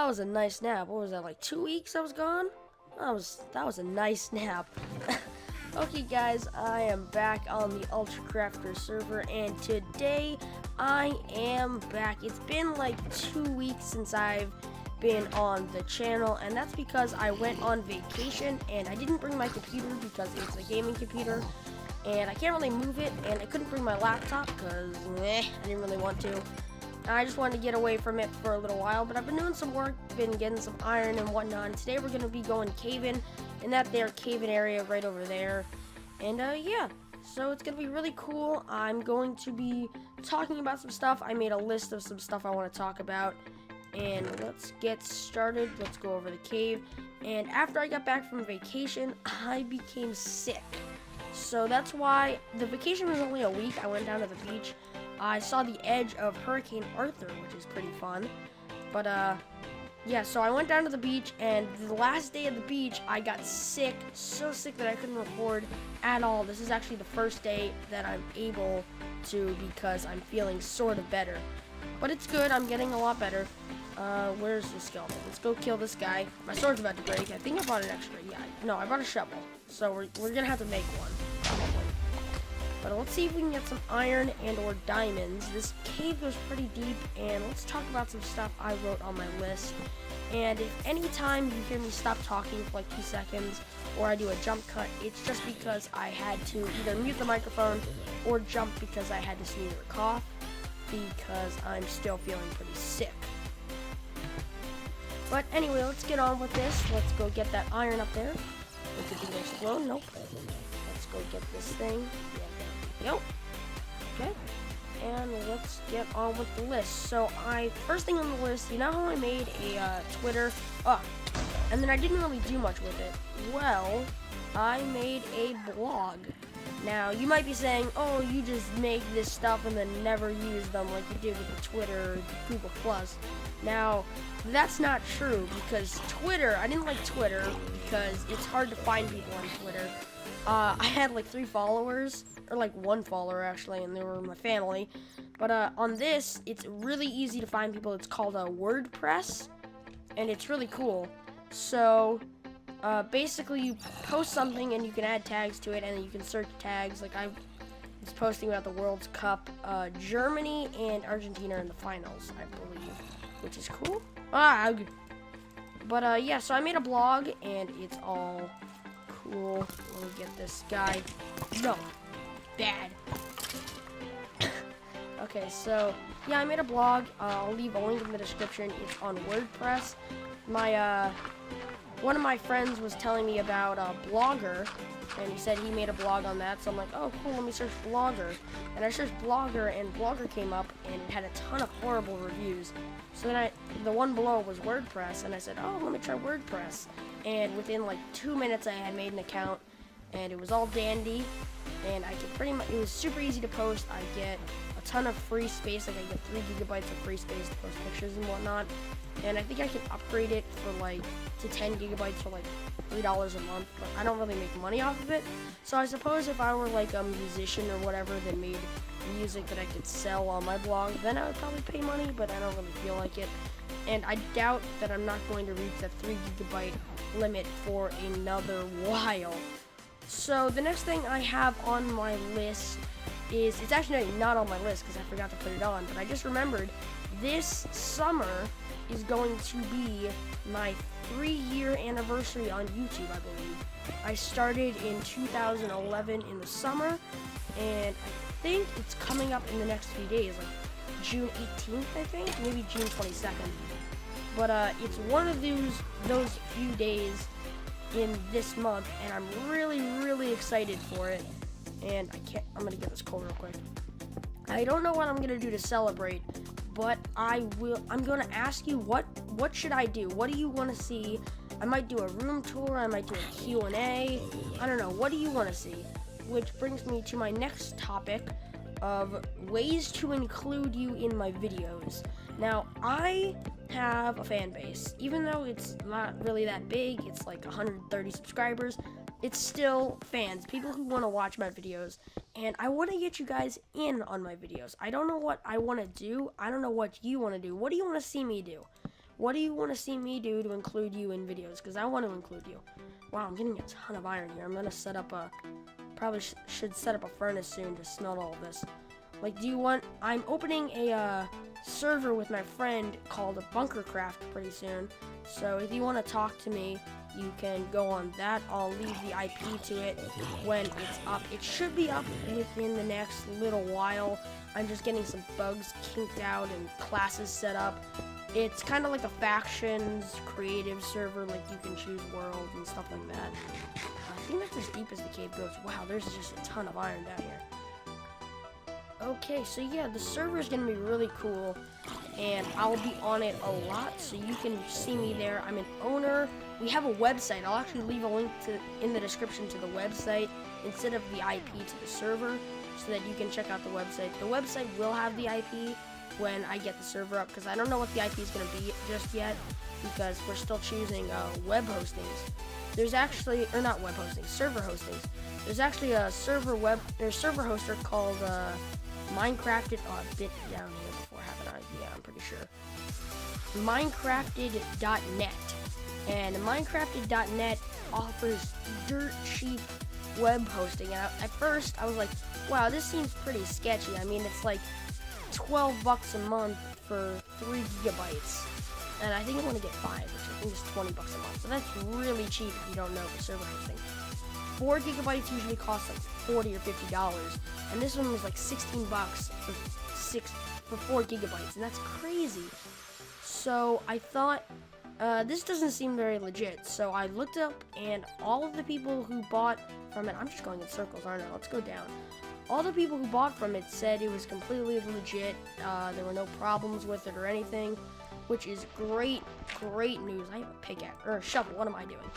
that was a nice nap. What was that, like 2 weeks I was gone? That was a nice nap. Okay guys, I am back on the Ultra Crafter server, and today I am back. It's been like 2 weeks since I've been on the channel, and that's because I went on vacation and I didn't bring my computer because it's a gaming computer and I can't really move it, and I couldn't bring my laptop because I didn't really want to. I just wanted to get away from it for a little while, but I've been doing some work, been getting some iron and whatnot, and today we're going to be going caving in that there caving area right over there. And yeah, so it's going to be really cool. I'm going to be talking about some stuff. I made a list of some stuff I want to talk about, and let's get started. Let's go over the cave. And after I got back from vacation, I became sick. So that's why the vacation was only a week. I went down to the beach. I saw the edge of Hurricane Arthur, which is pretty fun. But yeah, so I went down to the beach, and the last day of the beach, I got sick, so sick that I couldn't record at all. This is actually the first day that I'm able to because I'm feeling sort of better. But it's good, I'm getting a lot better. Where's the skeleton? Let's go kill this guy. My sword's about to break. I think I bought an extra. Yeah, no, I bought a shovel. So we're gonna have to make one, probably. But let's see if we can get some iron and or diamonds. This cave goes pretty deep, and let's talk about some stuff I wrote on my list. And if any time you hear me stop talking for like 2 seconds, or I do a jump cut, it's just because I had to either mute the microphone or jump because I had to sneeze or cough, because I'm still feeling pretty sick. But anyway, let's get on with this. Let's go get that iron up there. Look at the explode. Nope. Let's go get this thing. Yep. Okay. And let's get on with the list. So first thing on the list, you know how I made a Twitter? And then I didn't really do much with it. Well, I made a blog. Now, you might be saying, oh, you just make this stuff and then never use them like you did with the Twitter or the Google+. Now, that's not true, because Twitter, I didn't like Twitter because it's hard to find people on Twitter. I had like 3 followers, or like 1 follower actually, and they were my family. But on this, it's really easy to find people. It's called WordPress, and it's really cool. So basically, you post something and you can add tags to it, and then you can search tags. Like I was posting about the World Cup, Germany and Argentina in the finals, I believe, which is cool. But yeah, so I made a blog, and it's all cool. Let me get this guy. No. Bad. Okay, so yeah, I made a blog. I'll leave a link in the description. It's on WordPress. One of my friends was telling me about Blogger, and he said he made a blog on that. So I'm like, oh cool, let me search Blogger. And I searched Blogger, and Blogger came up, and it had a ton of horrible reviews. So then the one below was WordPress, and I said, oh, let me try WordPress. And within like 2 minutes, I had made an account, and it was all dandy. And I could it was super easy to post. I get a ton of free space, like I get 3 gigabytes of free space to post pictures and whatnot. And I think I can upgrade it for like to 10 gigabytes for like $3 a month, but I don't really make money off of it. So I suppose if I were like a musician or whatever that made music that I could sell on my blog, then I would probably pay money, but I don't really feel like it. And I doubt that I'm not going to reach that 3 gigabyte limit for another while. So the next thing I have on my list is, it's actually not on my list because I forgot to put it on, but I just remembered this summer is going to be my 3-year anniversary on YouTube, I believe. I started in 2011 in the summer, and I think it's coming up in the next few days, like June 18th, I think, maybe June 22nd. But it's one of those few days in this month, and I'm really excited for it. And I'm gonna get this coal real quick. I don't know what I'm gonna do to celebrate, but I'm gonna ask you what should I do? What do you want to see? I might do a room tour, I might do a Q&A. I don't know, what do you want to see? Which brings me to my next topic of ways to include you in my videos. Now, I have a fan base. Even though it's not really that big, it's like 130 subscribers, it's still fans, people who want to watch my videos, and I want to get you guys in on my videos. I don't know what I want to do. I don't know what you want to do. What do you want to see me do? what do you want to see me do to include you in videos? Because I want to include you. Wow, I'm getting a ton of iron here. I'm going to set up probably should set up a furnace soon to smelt all of this. Like, I'm opening a server with my friend called Bunkercraft pretty soon. So if you want to talk to me, you can go on that. I'll leave the IP to it when it's up. It should be up within the next little while. I'm just getting some bugs kinked out and classes set up. It's kind of like a factions creative server, like you can choose worlds and stuff like that. I think that's as deep as the cave goes. Wow, there's just a ton of iron down here. Okay, so yeah, the server is going to be really cool, and I'll be on it a lot, so you can see me there. I'm an owner. We have a website. I'll actually leave a link in the description to the website instead of the IP to the server, so that you can check out the website. The website will have the IP when I get the server up, because I don't know what the IP is going to be just yet, because we're still choosing web hostings. There's actually, or not web hosting, server hostings. There's actually a server hoster called Minecrafted. Oh, I've been down here before, haven't I? Yeah, I'm pretty sure. Minecrafted.net. And Minecrafted.net offers dirt cheap web hosting. And at first, I was like, wow, this seems pretty sketchy. I mean, it's like $12 a month for 3 gigabytes. And I think I want to get 5, which I think is $20 a month. So that's really cheap if you don't know for server hosting. 4 gigabytes usually costs like $40 or $50, and this one was like $16 for 4 gigabytes, and that's crazy. So I thought this doesn't seem very legit. So I looked up, and all of the people who bought from it, I'm just going in circles, aren't I? Let's go down. All the people who bought from it said it was completely legit. There were no problems with it or anything, which is great news. I have a pickaxe or a shovel. What am I doing?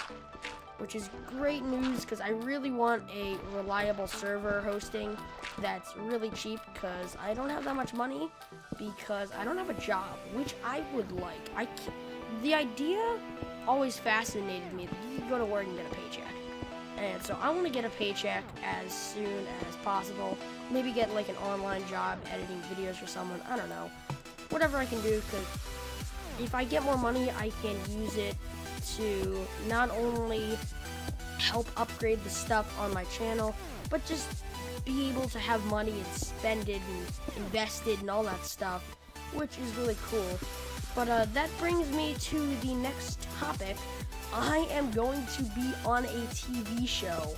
Which is great news, because I really want a reliable server hosting that's really cheap, because I don't have that much money, because I don't have a job, which I would like. The idea always fascinated me that you could go to work and get a paycheck. And so I want to get a paycheck as soon as possible. Maybe get like an online job editing videos for someone. I don't know. Whatever I can do, because if I get more money, I can use it to not only help upgrade the stuff on my channel, but just be able to have money and spend it and invest it and all that stuff, which is really cool. But that brings me to the next topic. I am going to be on a TV show,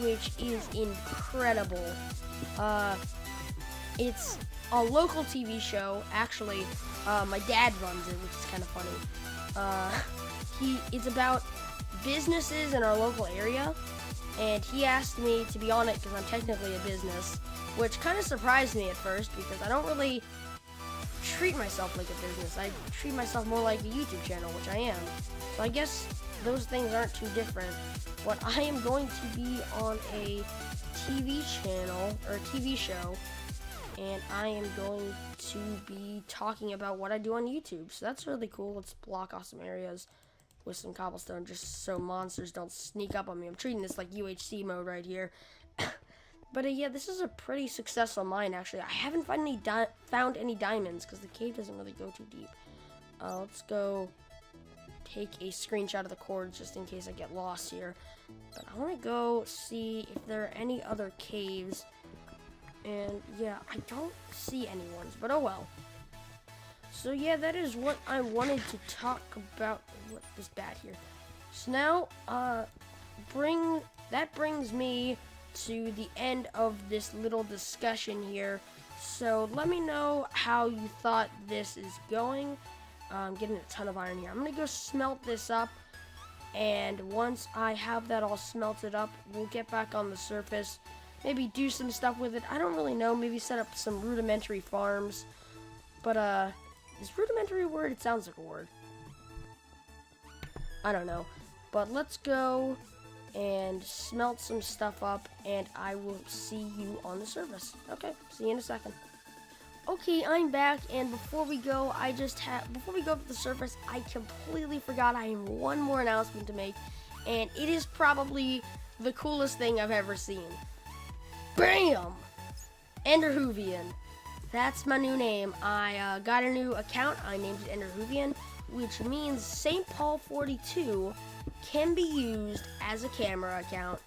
which is incredible. It's a local TV show. Actually, my dad runs it, which is kind of funny. It's about businesses in our local area, and he asked me to be on it because I'm technically a business, which kind of surprised me at first, because I don't really treat myself like a business. I treat myself more like a YouTube channel, which I am. So I guess those things aren't too different. But I am going to be on a TV channel, or a TV show, and I am going to be talking about what I do on YouTube. So that's really cool. Let's block off some areas with some cobblestone, just so monsters don't sneak up on me. I'm treating this like UHC mode right here. But yeah, this is a pretty successful mine, actually. I haven't found any diamonds, because the cave doesn't really go too deep. Let's go take a screenshot of the cords just in case I get lost here. But I want to go see if there are any other caves. And yeah, I don't see any ones, but oh well. So yeah, that is what I wanted to talk about. What is bad here? So now, that brings me to the end of this little discussion here. So let me know how you thought this is going. I'm getting a ton of iron here. I'm gonna go smelt this up, and once I have that all smelted up, we'll get back on the surface. Maybe do some stuff with it. I don't really know. Maybe set up some rudimentary farms. But is rudimentary a word? It sounds like a word. I don't know. But let's go and smelt some stuff up, and I will see you on the surface. Okay, see you in a second. Okay, I'm back, and before we go to the surface, I completely forgot I have one more announcement to make, and it is probably the coolest thing I've ever seen. Bam! Enderhoovian. That's my new name. I got a new account. I named it Enderhoovian. which means St. Paul 42 can be used as a camera account.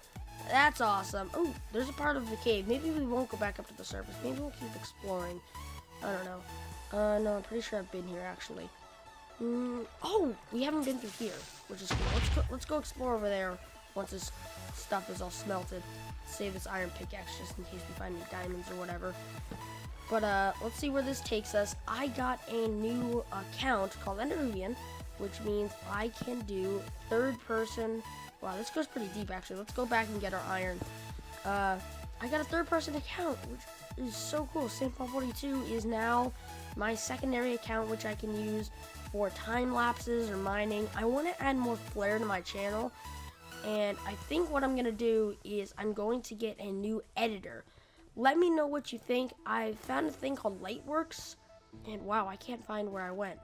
That's awesome. Oh, there's a part of the cave. Maybe we won't go back up to the surface. Maybe we'll keep exploring. I don't know. No, I'm pretty sure I've been here actually. Oh, we haven't been through here, which is cool. Let's go explore over there once this stuff is all smelted. Save this iron pickaxe just in case we find any diamonds or whatever. But let's see where this takes us. I got a new account called Enderuvian, which means I can do third person. Wow, this goes pretty deep actually. Let's go back and get our iron. I got a third person account, which is so cool. St. Paul 42 is now my secondary account, which I can use for time lapses or mining. I want to add more flair to my channel, and I think what I'm gonna do is I'm going to get a new editor. Let me know what you think. I found a thing called Lightworks, and wow, I can't find where I went.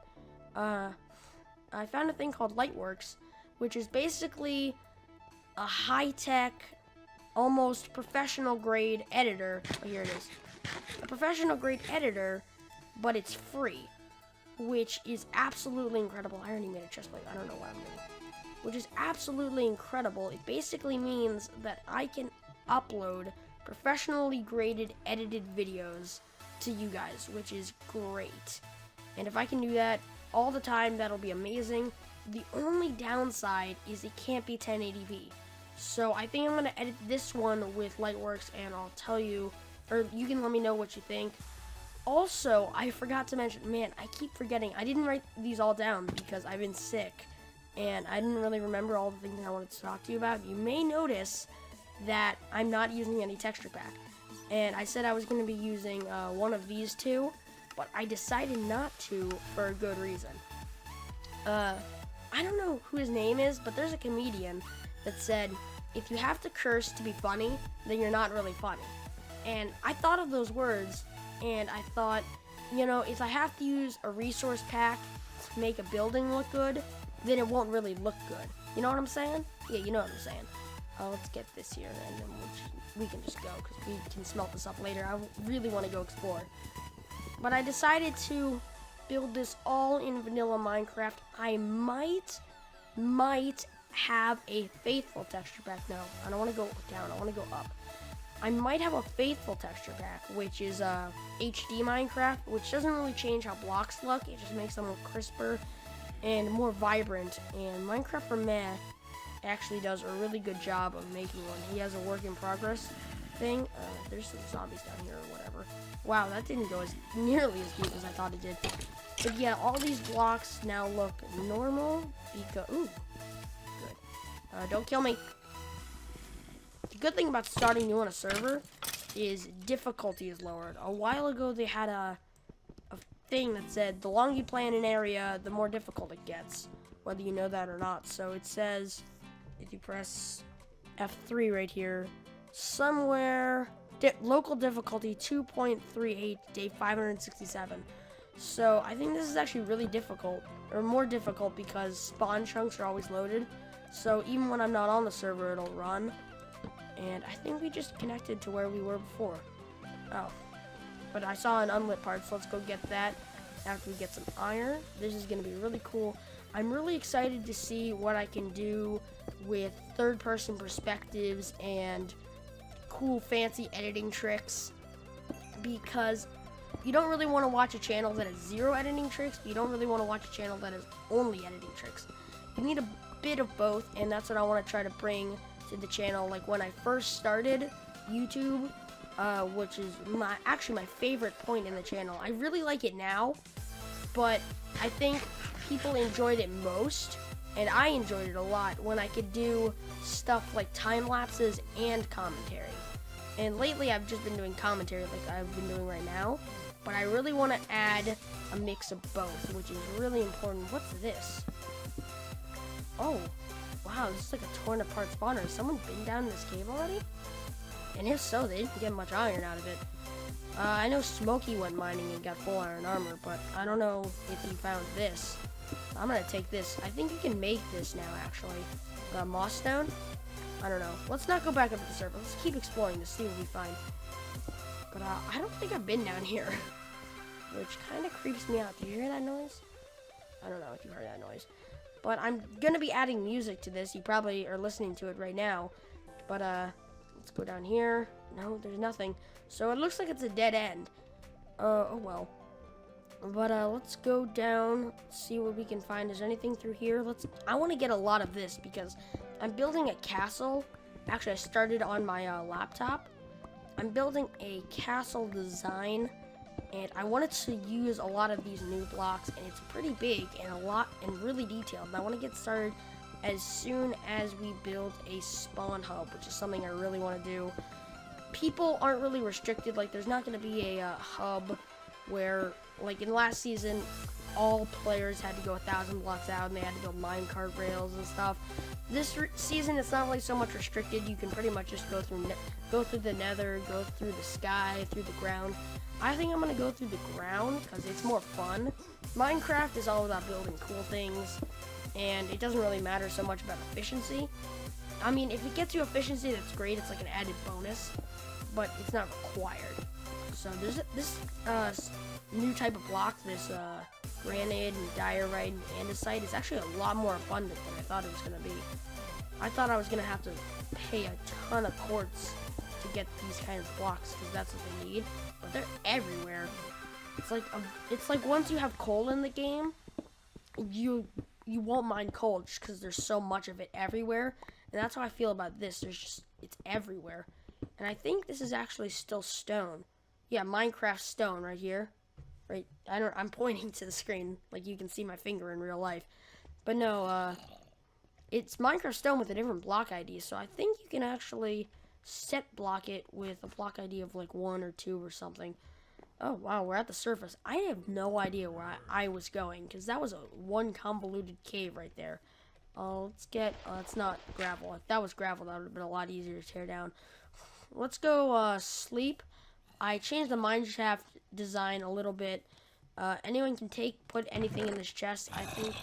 I found a thing called Lightworks, which is basically a high-tech, almost professional grade editor. Oh, here it is. A professional grade editor, but it's free, which is absolutely incredible. I already made a chest plate. I don't know what I'm doing. Which is absolutely incredible. It basically means that I can upload professionally graded edited videos to you guys, which is great. And if I can do that all the time, that'll be amazing. The only downside is it can't be 1080p. So I think I'm going to edit this one with Lightworks, and I'll tell you, or you can let me know what you think. Also, I forgot to mention, man, I keep forgetting. I didn't write these all down because I've been sick, and I didn't really remember all the things I wanted to talk to you about. You may notice that I'm not using any texture pack, and I said I was going to be using one of these two, but I decided not to for a good reason. I don't know who his name is, but there's a comedian that said, if you have to curse to be funny, then you're not really funny. And I thought of those words, and I thought, you know, if I have to use a resource pack to make a building look good, then it won't really look good. You know what I'm saying? Yeah, you know what I'm saying. Let's get this here, and then we can just go, because we can smelt this up later. I really want to go explore. But I decided to build this all in vanilla Minecraft. I might have a faithful texture pack. No, I don't want to go down. I want to go up. I might have a faithful texture pack, which is HD Minecraft, which doesn't really change how blocks look. It just makes them look crisper and more vibrant. And Minecraft for Meh actually does a really good job of making one. He has a work in progress thing. There's some zombies down here or whatever. Wow, that didn't go as nearly as deep as I thought it did. But yeah, all these blocks now look normal because, ooh, good. Don't kill me. The good thing about starting new on a server is difficulty is lowered. A while ago they had a thing that said the longer you play in an area, the more difficult it gets, whether you know that or not. So it says, if you press F3 right here, somewhere, local difficulty 2.38, day 567. So I think this is actually really difficult, or more difficult, because spawn chunks are always loaded. So even when I'm not on the server, it'll run. And I think we just connected to where we were before. Oh. But I saw an unlit part, so let's go get that after we get some iron. This is going to be really cool. I'm really excited to see what I can do with third-person perspectives and cool, fancy editing tricks. Because you don't really want to watch a channel that has zero editing tricks, but you don't really want to watch a channel that has only editing tricks. You need a bit of both, and that's what I want to try to bring to the channel. Like when I first started YouTube, which is actually my favorite point in the channel. I really like it now, but I think people enjoyed it most, and I enjoyed it a lot when I could do stuff like time lapses and commentary. And lately I've just been doing commentary like I've been doing right now, but I really want to add a mix of both, which is really important. What's this? Oh, wow, this is like a torn apart spawner. Has someone been down in this cave already? And if so, they didn't get much iron out of it. I know Smokey went mining and got full iron armor, but I don't know if he found this. I'm gonna take this. I think you can make this now, actually. Moss stone? I don't know. Let's not go back up to the server. Let's keep exploring to see what we find. But I don't think I've been down here, which kind of creeps me out. Do you hear that noise? I don't know if you heard that noise. But I'm going to be adding music to this. You probably are listening to it right now. But let's go down here. No, there's nothing. So it looks like it's a dead end. Oh well. But let's go down, see what we can find. Is there anything through here? I want to get a lot of this because I'm building a castle. Actually, I started on my laptop. I'm building a castle design, and I wanted to use a lot of these new blocks, and it's pretty big and really detailed. And I want to get started as soon as we build a spawn hub, which is something I really want to do. People aren't really restricted. Like, there's not going to be a hub where, like in last season, all players had to go 1,000 blocks out and they had to build minecart rails and stuff. This season, it's not really so much restricted. You can pretty much just go through the nether, go through the sky, through the ground. I think I'm going to go through the ground because it's more fun. Minecraft is all about building cool things, and it doesn't really matter so much about efficiency. I mean, if it gets you efficiency, that's great. It's like an added bonus, but it's not required. So there's this new type of block, this granite and diorite and andesite, is actually a lot more abundant than I thought it was going to be. I thought I was going to have to pay a ton of quartz to get these kind of blocks because that's what they need, but they're everywhere. It's like once you have coal in the game, you won't mind coal just because there's so much of it everywhere, and that's how I feel about this. It's everywhere, and I think this is actually still stone. Yeah, Minecraft stone right here. Right, I'm pointing to the screen like you can see my finger in real life. But no, it's Minecraft stone with a different block ID. So I think you can actually set block it with a block ID of like 1 or 2 or something. Oh wow, we're at the surface. I have no idea where I was going because that was one convoluted cave right there. It's not gravel. If that was gravel, that would have been a lot easier to tear down. Let's go sleep. I changed the mineshaft design a little bit. Anyone can put anything in this chest. I think,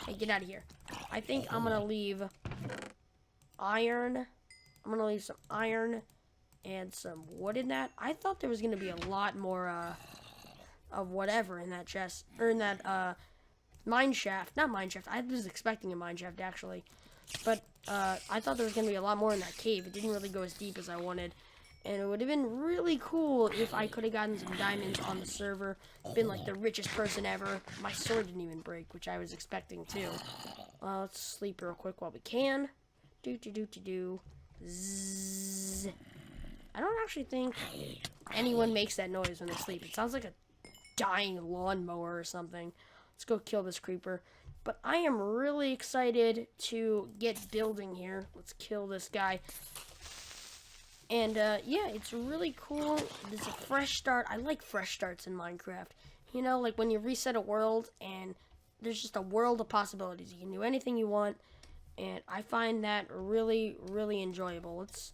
hey, get out of here. I think I'm gonna leave iron. I'm gonna leave some iron and some wood in that. I thought there was gonna be a lot more of whatever in that chest, or in that mineshaft. Not mineshaft. I was expecting a mineshaft actually, but I thought there was gonna be a lot more in that cave. It didn't really go as deep as I wanted. And it would have been really cool if I could have gotten some diamonds on the server. Been like the richest person ever. My sword didn't even break, which I was expecting too. Let's sleep real quick while we can. Zzz. I don't actually think anyone makes that noise when they sleep. It sounds like a dying lawnmower or something. Let's go kill this creeper. But I am really excited to get building here. Let's kill this guy. And, yeah, it's really cool. It's a fresh start. I like fresh starts in Minecraft. You know, like when you reset a world and there's just a world of possibilities. You can do anything you want, and I find that really, really enjoyable. Let's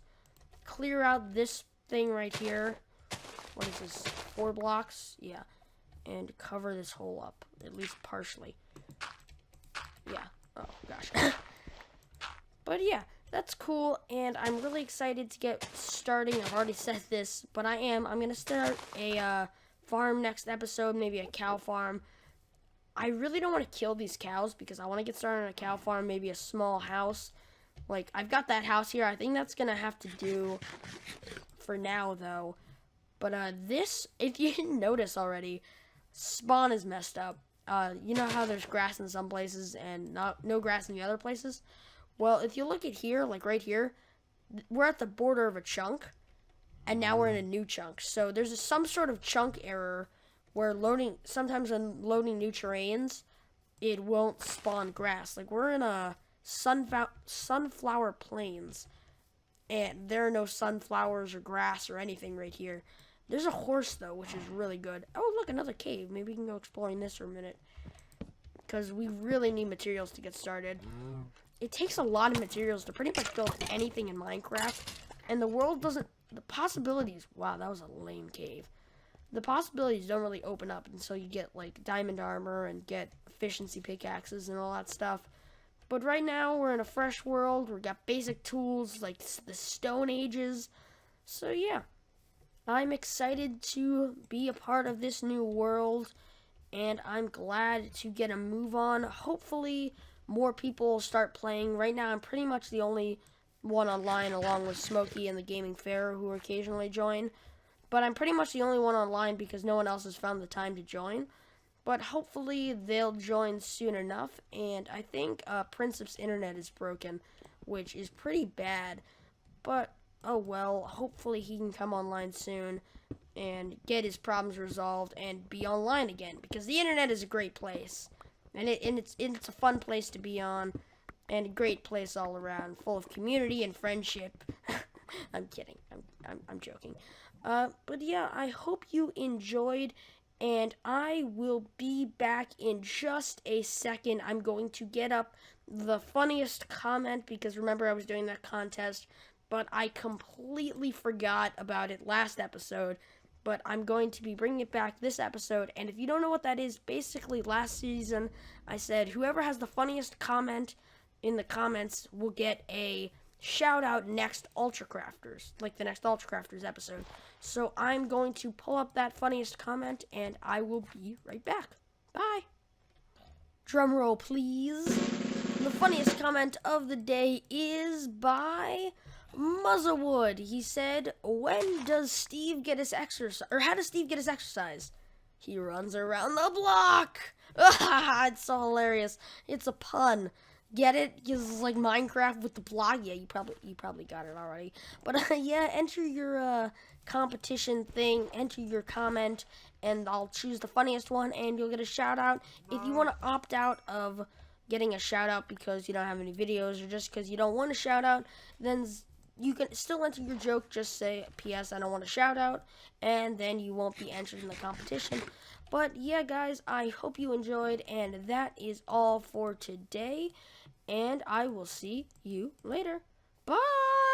clear out this thing right here. What is this? 4 blocks? Yeah. And cover this hole up, at least partially. Yeah. Oh, gosh. But, yeah. That's cool, and I'm really excited to get starting. I've already said this, but I'm going to start a farm next episode, maybe a cow farm. I really don't want to kill these cows because I want to get started on a cow farm, maybe a small house. Like, I've got that house here. I think that's going to have to do for now, though. But this, if you didn't notice already, spawn is messed up. You know how there's grass in some places and no grass in the other places? Well, if you look at here, like right here, we're at the border of a chunk, and now we're in a new chunk. So there's some sort of chunk error where sometimes when loading new terrains, it won't spawn grass. Like we're in a sunflower plains, and there are no sunflowers or grass or anything right here. There's a horse, though, which is really good. Oh, look, another cave. Maybe we can go exploring this for a minute, because we really need materials to get started. It takes a lot of materials to pretty much build anything in Minecraft, and the possibilities, wow, that was a lame cave. The possibilities don't really open up until you get, like, diamond armor and get efficiency pickaxes and all that stuff. But right now, we're in a fresh world. We've got basic tools, like the Stone Ages. So, yeah, I'm excited to be a part of this new world, and I'm glad to get a move on. Hopefully, more people start playing. Right now, I'm pretty much the only one online, along with Smokey and the Gaming Fair, who occasionally join. But I'm pretty much the only one online because no one else has found the time to join. But hopefully, they'll join soon enough. And I think Princip's internet is broken, which is pretty bad. But, oh well, hopefully he can come online soon and get his problems resolved and be online again, because the internet is a great place, and it's a fun place to be on, and a great place all around, full of community and friendship. I'm kidding. I'm joking. But yeah, I hope you enjoyed, and I will be back in just a second. I'm going to get up the funniest comment, because remember I was doing that contest, but I completely forgot about it last episode. But I'm going to be bringing it back this episode. And if you don't know what that is, basically last season I said whoever has the funniest comment in the comments will get a shout out next Ultra Crafters, like the next Ultra Crafters episode. So I'm going to pull up that funniest comment and I will be right back. Bye. Drum roll, please. The funniest comment of the day is by Muzzlewood. He said, when does Steve get his exercise? Or how does Steve get his exercise? He runs around the block. It's so hilarious. It's a pun. Get it? It's like Minecraft with the block. Yeah, you probably got it already. But yeah, enter your competition thing. Enter your comment, and I'll choose the funniest one, and you'll get a shout out. If you want to opt out of getting a shout out because you don't have any videos, or just because you don't want a shout out, then you can still enter your joke. Just say, P.S. I don't want a shout out, and then you won't be entered in the competition. But yeah, guys, I hope you enjoyed, and that is all for today, and I will see you later. Bye!